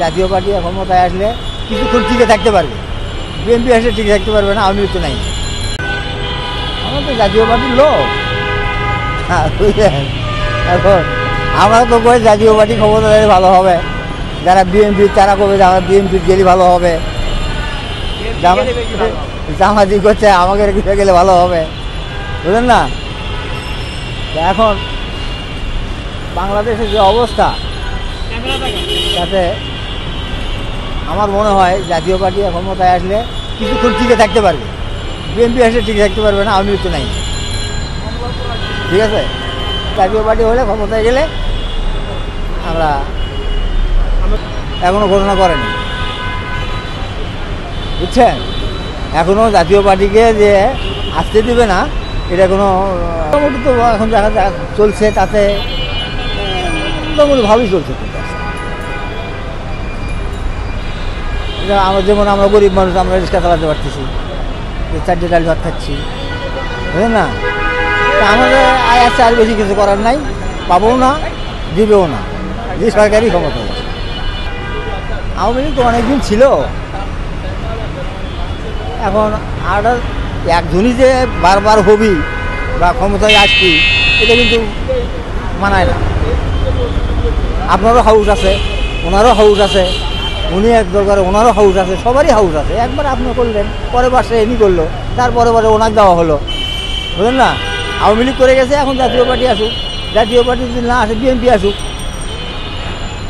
জাতীয় পার্টি ক্ষমতায় আসলে কিছুক্ষণ টিকে থাকতে পারবে, বিএনপি আসলে টিকে থাকতে পারবে না, আওয়ামী লীগ তো নাই। আমরা তো জাতীয় পার্টির লোক, এখন আমরা তো কই জাতীয় পার্টি ক্ষমতা দিলে ভালো হবে, যারা বিএনপি তারা কবে আমরা বিএনপির গেলে ভালো হবে, জামাতি করছে আমাকে রেখে গেলে ভালো হবে, বুঝলেন না? এখন বাংলাদেশের যে অবস্থা তাতে আমার মনে হয় জাতীয় পার্টি ক্ষমতায় আসলে কিছুক্ষণ টিকে থাকতে পারবে, বিএনপি আসলে টিকে থাকতে পারবে না, আওয়ামী লীগ তো নাই। ঠিক আছে, জাতীয় পার্টি হলে ক্ষমতায় গেলে আমরা এখনও ঘোষণা করেনি, বুঝছেন? এখনও জাতীয় পার্টিকে যে আসতে দেবে না এটা কোনো মোটামুটি তো এখন দেখা চলছে, তাতে মোটামুটি ভালোই চলছে। আমরা যেমন আমরা গরিব মানুষ, আমরা রিক্সা চালাতে পারতেছি, চারটে ডাল ভাত খাচ্ছি, বুঝলেন না? তা আমাদের আয় আসছে, আর বেশি কিছু করার নাই, পাবও না, দিবেও না, যে সরকারি ক্ষমতা আছে। আওয়ামী লীগ তো অনেকদিন ছিল, এখন আর একজনই যে বারবার হবি বা ক্ষমতায় আসছি এটা কিন্তু মানায় না। আপনারও হাউস আছে, ওনারও হাউস আছে, উনি এক দরকারে ওনারও হাউস আছে, সবারই হাউস আছে। একবার আপনি করলেন, পরের বাসে এমনি করলো, তারপরে বারে ওনাকে দেওয়া হলো, বুঝলেন না? আওয়ামী লীগ করে গেছে, এখন জাতীয় পার্টি আসুক, জাতীয় পার্টি যদি না আসে বিএনপি আসুক,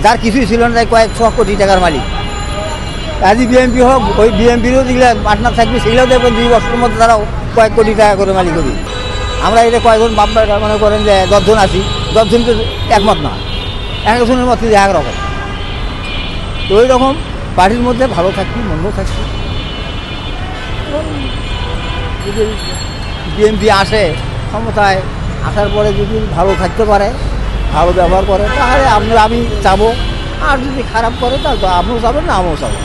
যার কিছুই ছিল না, তাই কয়েকশো কোটি টাকার মালিক। আজই বিএনপি হোক, ওই বিএনপিরও যেগুলো পার্টনার থাকবে সেগুলোও দেখবেন 2 বছরের মধ্যে তারাও কয়েক কোটি টাকা করে মালিক হবে। আমরা এটা কয়েকজন বাপরা মনে করেন যে 10 জন আছি, 10 জন তো একমত না, একজনের মধ্যে যে একরকম। তো ওই রকম পার্টির মধ্যে ভালো থাকছি, মন্দ থাকছি। যদি বিএনপি আসে ক্ষমতায়, আসার পরে যদি ভালো থাকতে পারে, ভালো ব্যবহার করে, তাহলে আমি চাবো। আর যদি খারাপ করে তাহলে তো আপনিও চাবেন না, আমিও চাবো।